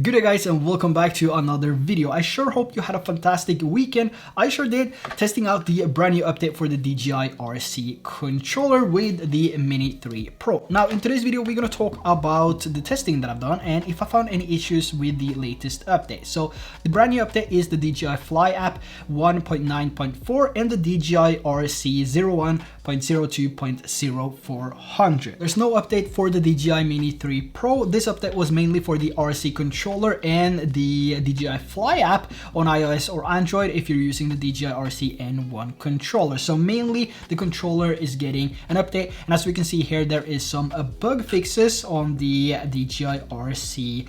Good day guys, and welcome back to another video. I sure hope you had a fantastic weekend. I sure did, testing out the brand new update for the DJI RC controller with the Mini 3 Pro. Now in today's video we're going to talk about the testing that I've done and if I found any issues with the latest update. So the brand new update is the DJI FLY app 1.9.4 and the DJI RC 01.02.0400. There's no update for the DJI Mini 3 Pro. This update was mainly for the RC controller and the DJI FLY app on iOS or Android if you're using the DJI RC N1 controller. So mainly the controller is getting an update, and as we can see here there is some bug fixes on the DJI RC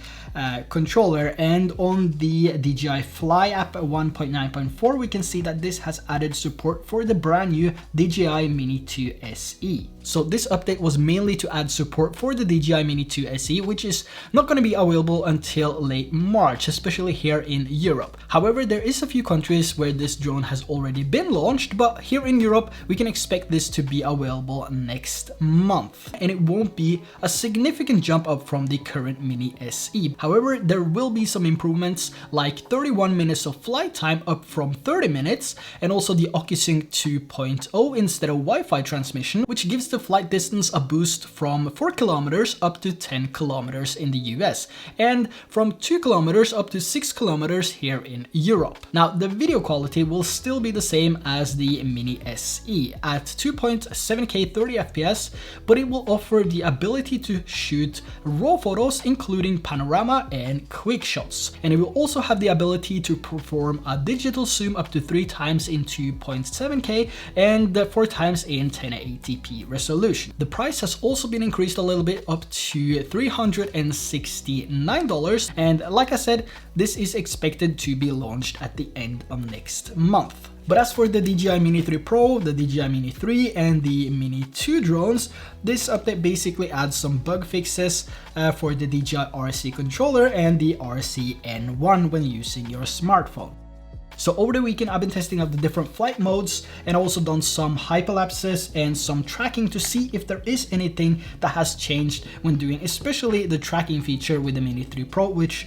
controller, and on the DJI FLY app 1.9.4 we can see that this has added support for the brand new DJI Mini 2 SE. So this update was mainly to add support for the DJI Mini 2 SE, which is not going to be available until late March, especially here in Europe. However, there is a few countries where this drone has already been launched, but here in Europe we can expect this to be available next month, and it won't be a significant jump up from the current Mini SE. However, there will be some improvements like 31 minutes of flight time up from 30 minutes, and also the OcuSync 2.0 instead of Wi-Fi transmission, which gives the flight distance a boost from 4 kilometers up to 10 kilometers in the US, and from 2 kilometers up to 6 kilometers here in Europe. Now the video quality will still be the same as the Mini SE at 2.7K 30 FPS, but it will offer the ability to shoot raw photos including panorama and quick shots, and it will also have the ability to perform a digital zoom up to 3 times in 2.7K and 4 times in 1080p resolution. The price has also been increased a little bit up to $369, and like I said, this is expected to be launched at the end of next month. But as for the DJI Mini 3 Pro, the DJI Mini 3 and the Mini 2 drones, this update basically adds some bug fixes for the DJI RC controller and the RC N1 when using your smartphone. So over the weekend I've been testing out the different flight modes and also done some hyperlapses and some tracking to see if there is anything that has changed when doing especially the tracking feature with the Mini 3 Pro, which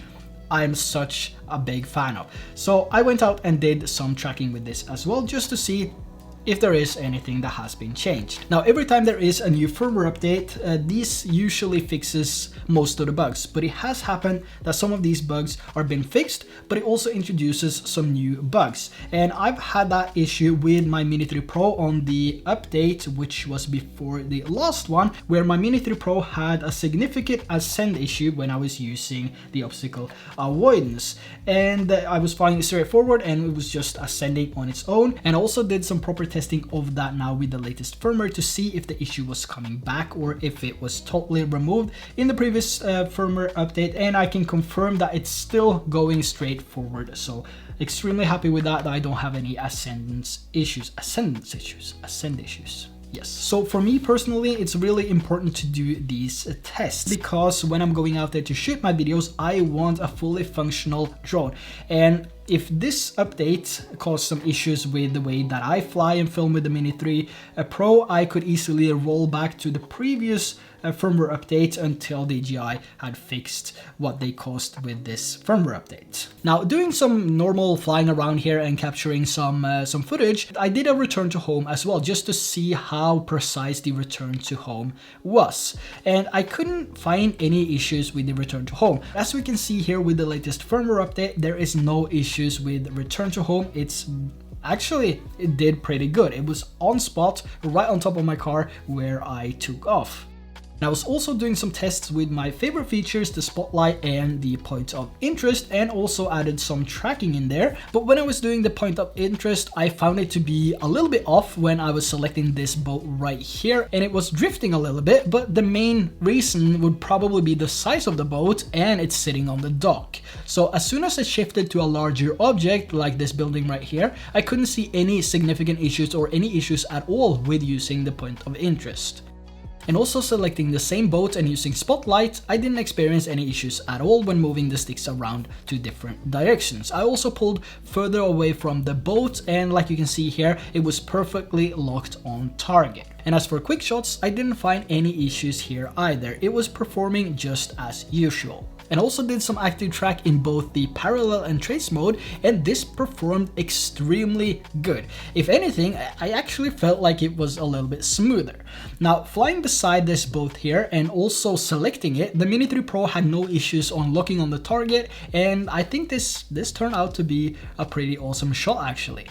I am such a big fan of. So I went out and did some tracking with this as well, just to see if there is anything that has been changed. Now every time there is a new firmware update, this usually fixes most of the bugs, but it has happened that some of these bugs are being fixed, but it also introduces some new bugs, and I've had that issue with my Mini 3 Pro on the update, which was before the last one, where my Mini 3 Pro had a significant ascend issue when I was using the obstacle avoidance, and I was flying straight forward and it was just ascending on its own, and also did some proper testing of that now with the latest firmware to see if the issue was coming back or if it was totally removed in the previous firmware update, and I can confirm that it's still going straight forward. So extremely happy with that I don't have any ascend issues. Yes. So for me personally, it's really important to do these tests because when I'm going out there to shoot my videos, I want a fully functional drone. And if this update caused some issues with the way that I fly and film with the Mini 3 Pro, I could easily roll back to the previous firmware update until DJI had fixed what they caused with this firmware update. Now, doing some normal flying around here and capturing some footage, I did a return to home as well, just to see how precise the return to home was. And I couldn't find any issues with the return to home. As we can see here with the latest firmware update, there is no issues with return to home. Actually, it did pretty good. It was on spot, right on top of my car where I took off. And I was also doing some tests with my favorite features, the spotlight and the point of interest, and also added some tracking in there. But when I was doing the point of interest, I found it to be a little bit off when I was selecting this boat right here, and it was drifting a little bit, but the main reason would probably be the size of the boat and it's sitting on the dock. So as soon as I shifted to a larger object like this building right here, I couldn't see any significant issues or any issues at all with using the point of interest. And also selecting the same boat and using spotlight, I didn't experience any issues at all when moving the sticks around to different directions. I also pulled further away from the boat, and like you can see here, it was perfectly locked on target. And as for quick shots, I didn't find any issues here either. It was performing just as usual. and also did some active track in both the parallel and trace mode, and this performed extremely good. If anything, I actually felt like it was a little bit smoother. Now, flying beside this both here and also selecting it, the Mini 3 Pro had no issues on locking on the target, and I think this turned out to be a pretty awesome shot actually.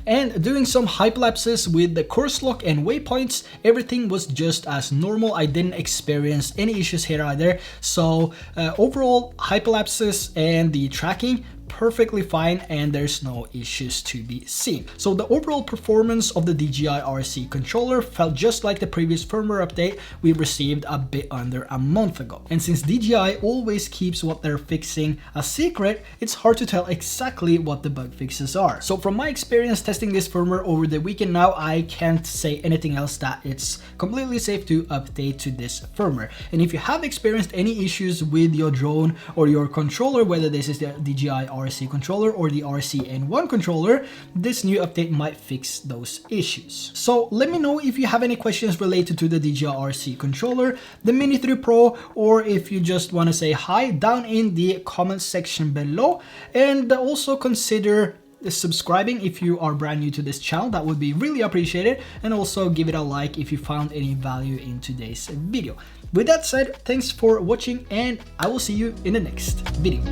And doing some hyperlapses with the course lock and waypoints, everything was just as normal. I didn't experience any issues here either. So overall, hyperlapses and the tracking, perfectly fine, and there's no issues to be seen. So the overall performance of the DJI RC controller felt just like the previous firmware update we received a bit under a month ago. And since DJI always keeps what they're fixing a secret, it's hard to tell exactly what the bug fixes are. So from my experience testing this firmware over the weekend now, I can't say anything else that it's completely safe to update to this firmware. And if you have experienced any issues with your drone or your controller, whether this is the DJI RC controller or the RC-N1 controller, this new update might fix those issues. So let me know if you have any questions related to the DJI RC controller, the Mini 3 Pro, or if you just want to say hi down in the comment section below. And also consider subscribing if you are brand new to this channel. That would be really appreciated, and also give it a like if you found any value in today's video. With that said, thanks for watching, and I will see you in the next video.